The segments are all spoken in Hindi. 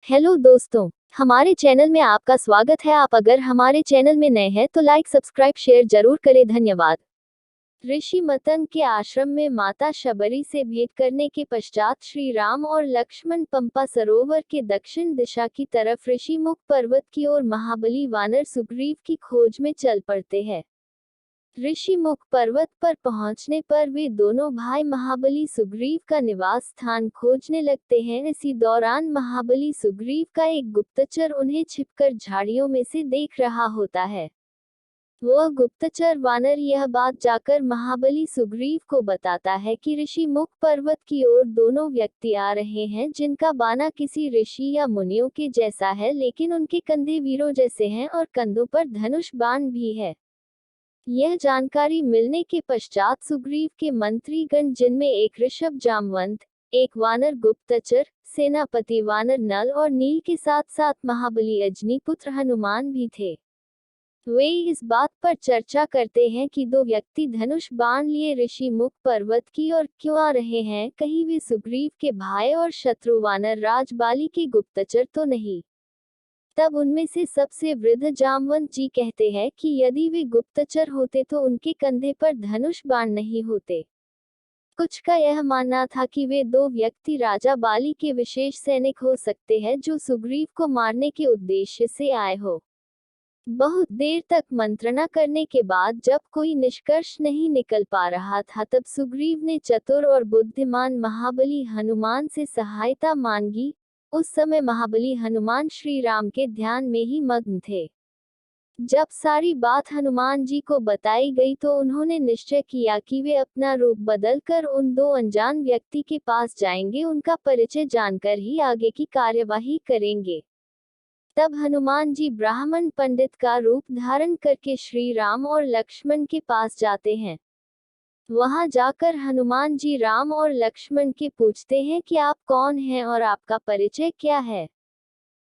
हेलो दोस्तों, हमारे चैनल में आपका स्वागत है। आप अगर हमारे चैनल में नए हैं तो लाइक सब्सक्राइब शेयर जरूर करें। धन्यवाद। ऋषि मतंग के आश्रम में माता शबरी से भेंट करने के पश्चात श्री राम और लक्ष्मण पंपा सरोवर के दक्षिण दिशा की तरफ ऋषिमुख पर्वत की ओर महाबली वानर सुग्रीव की खोज में चल पड़ते हैं। ऋषिमुख पर्वत पर पहुंचने पर वे दोनों भाई महाबली सुग्रीव का निवास स्थान खोजने लगते हैं। इसी दौरान महाबली सुग्रीव का एक गुप्तचर उन्हें छिपकर झाड़ियों में से देख रहा होता है। वह गुप्तचर वानर यह बात जाकर महाबली सुग्रीव को बताता है कि ऋषिमुख पर्वत की ओर दोनों व्यक्ति आ रहे हैं, जिनका बाना किसी ऋषि या मुनियों के जैसा है, लेकिन उनके कंधे वीरों जैसे हैं और कंधों पर धनुष बाण भी है। यह जानकारी मिलने के पश्चात सुग्रीव के मंत्रीगण, जिनमें एक ऋषभ जामवंत, एक वानर गुप्तचर, सेनापति वानर नल और नील के साथ साथ महाबली अजनीपुत्र हनुमान भी थे, वे इस बात पर चर्चा करते हैं कि दो व्यक्ति धनुष बाण लिए ऋषिमुख पर्वत की ओर क्यों आ रहे हैं। कहीं वे सुग्रीव के भाई और शत्रु वानर राज बाली के गुप्तचर तो नहीं। तब उनमें से सबसे वृद्ध जामवंत जी कहते हैं कि यदि वे गुप्तचर होते तो उनके कंधे पर धनुष बाण नहीं होते। कुछ का यह मानना था कि वे दो व्यक्ति राजा बाली के विशेष सैनिक हो सकते हैं, जो सुग्रीव को मारने के उद्देश्य से आए हो। बहुत देर तक मंत्रणा करने के बाद जब कोई निष्कर्ष नहीं निकल पा रहा था, तब सुग्रीव ने चतुर और बुद्धिमान महाबली हनुमान से सहायता मांगी। उस समय महाबली हनुमान श्री राम के ध्यान में ही मग्न थे। जब सारी बात हनुमान जी को बताई गई तो उन्होंने निश्चय किया कि वे अपना रूप बदलकर उन दो अनजान व्यक्ति के पास जाएंगे, उनका परिचय जानकर ही आगे की कार्यवाही करेंगे। तब हनुमान जी ब्राह्मण पंडित का रूप धारण करके श्री राम और लक्ष्मण के पास जाते हैं। वहां जाकर हनुमान जी राम और लक्ष्मण के पूछते हैं कि आप कौन हैं और आपका परिचय क्या है।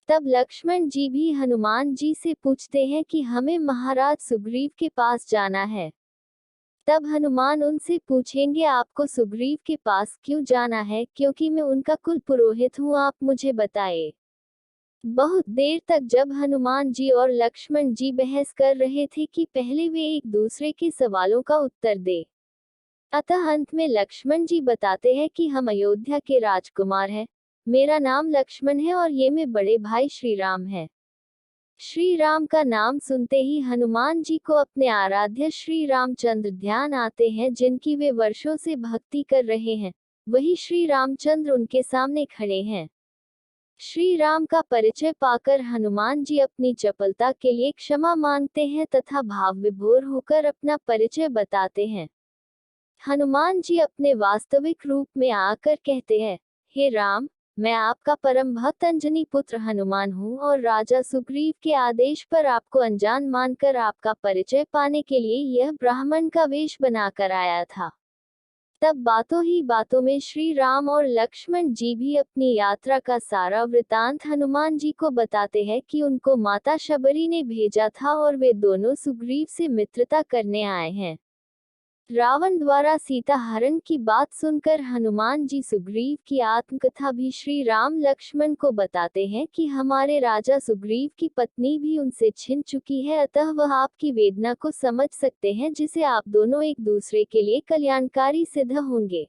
तब लक्ष्मण जी भी हनुमान जी से पूछते हैं कि हमें महाराज सुग्रीव के पास जाना है। तब हनुमान उनसे पूछेंगे, आपको सुग्रीव के पास क्यों जाना है? क्योंकि मैं उनका कुल पुरोहित हूँ, आप मुझे बताए। बहुत देर तक जब हनुमान जी और लक्ष्मण जी बहस कर रहे थे कि पहले वे एक दूसरे के सवालों का उत्तर दे, अतः अंत में लक्ष्मण जी बताते हैं कि हम अयोध्या के राजकुमार हैं, मेरा नाम लक्ष्मण है और ये मेरे बड़े भाई श्री राम है। श्री राम का नाम सुनते ही हनुमान जी को अपने आराध्य श्री रामचंद्र ध्यान आते हैं, जिनकी वे वर्षों से भक्ति कर रहे हैं। वही श्री रामचंद्र उनके सामने खड़े हैं। श्री राम का परिचय पाकर हनुमान जी अपनी चपलता के लिए क्षमा मांगते हैं तथा भाव विभोर होकर अपना परिचय बताते हैं। हनुमान जी अपने वास्तविक रूप में आकर कहते हैं, हे राम, मैं आपका परम भक्त अंजनी पुत्र हनुमान हूँ और राजा सुग्रीव के आदेश पर आपको अनजान मानकर आपका परिचय पाने के लिए यह ब्राह्मण का वेश बनाकर आया था। तब बातों ही बातों में श्री राम और लक्ष्मण जी भी अपनी यात्रा का सारा वृतांत हनुमान जी को बताते हैं कि उनको माता शबरी ने भेजा था और वे दोनों सुग्रीव से मित्रता करने आए हैं। रावण द्वारा सीता हरण की बात सुनकर हनुमान जी सुग्रीव की आत्मकथा भी श्री राम लक्ष्मण को बताते हैं कि हमारे राजा सुग्रीव की पत्नी भी उनसे छिन चुकी है, अतः वह आपकी वेदना को समझ सकते हैं, जिसे आप दोनों एक दूसरे के लिए कल्याणकारी सिद्ध होंगे।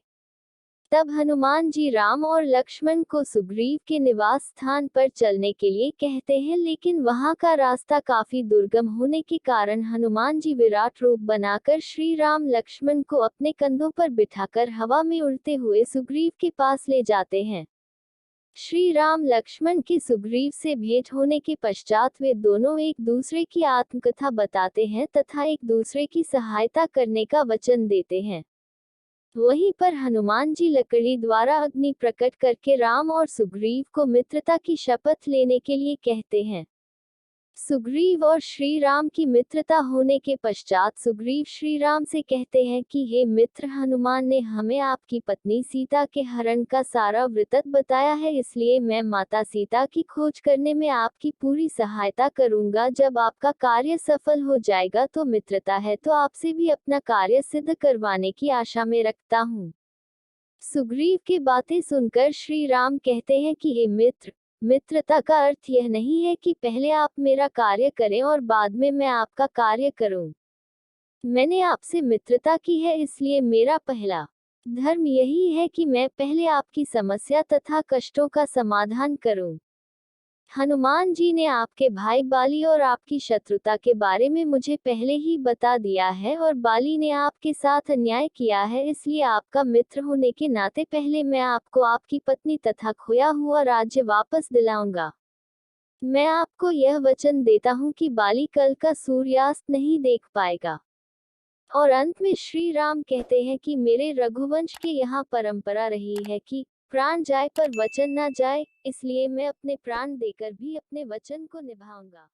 तब हनुमान जी राम और लक्ष्मण को सुग्रीव के निवास स्थान पर चलने के लिए कहते हैं, लेकिन वहां का रास्ता काफी दुर्गम होने के कारण हनुमान जी विराट रूप बनाकर श्री राम लक्ष्मण को अपने कंधों पर बिठाकर हवा में उड़ते हुए सुग्रीव के पास ले जाते हैं। श्री राम लक्ष्मण की सुग्रीव से भेंट होने के पश्चात वे दोनों एक दूसरे की आत्मकथा बताते हैं तथा एक दूसरे की सहायता करने का वचन देते हैं। वहीं पर हनुमान जी लकड़ी द्वारा अग्नि प्रकट करके राम और सुग्रीव को मित्रता की शपथ लेने के लिए कहते हैं। सुग्रीव और श्री राम की मित्रता होने के पश्चात सुग्रीव श्री राम से कहते हैं कि हे मित्र, हनुमान ने हमें आपकी पत्नी सीता के हरण का सारा वृत्तांत बताया है, इसलिए मैं माता सीता की खोज करने में आपकी पूरी सहायता करूंगा। जब आपका कार्य सफल हो जाएगा तो मित्रता है तो आपसे भी अपना कार्य सिद्ध करवाने की आशा में रखता हूँ। सुग्रीव की बातें सुनकर श्री राम कहते हैं कि हे मित्र, मित्रता का अर्थ यह नहीं है कि पहले आप मेरा कार्य करें और बाद में मैं आपका कार्य करूं। मैंने आपसे मित्रता की है, इसलिए मेरा पहला धर्म यही है कि मैं पहले आपकी समस्या तथा कष्टों का समाधान करूं। हनुमान जी ने आपके भाई बाली और आपकी शत्रुता के बारे में मुझे पहले ही बता दिया है, और बाली ने आपके साथ अन्याय किया है, इसलिए आपका मित्र होने के नाते पहले मैं आपको आपकी पत्नी तथा खोया हुआ राज्य वापस दिलाऊंगा। मैं आपको यह वचन देता हूँ कि बाली कल का सूर्यास्त नहीं देख पाएगा। और अंत में श्री राम कहते हैं कि मेरे रघुवंश के यहाँ परंपरा रही है कि प्राण जाए पर वचन ना जाए, इसलिए मैं अपने प्राण देकर भी अपने वचन को निभाऊंगा।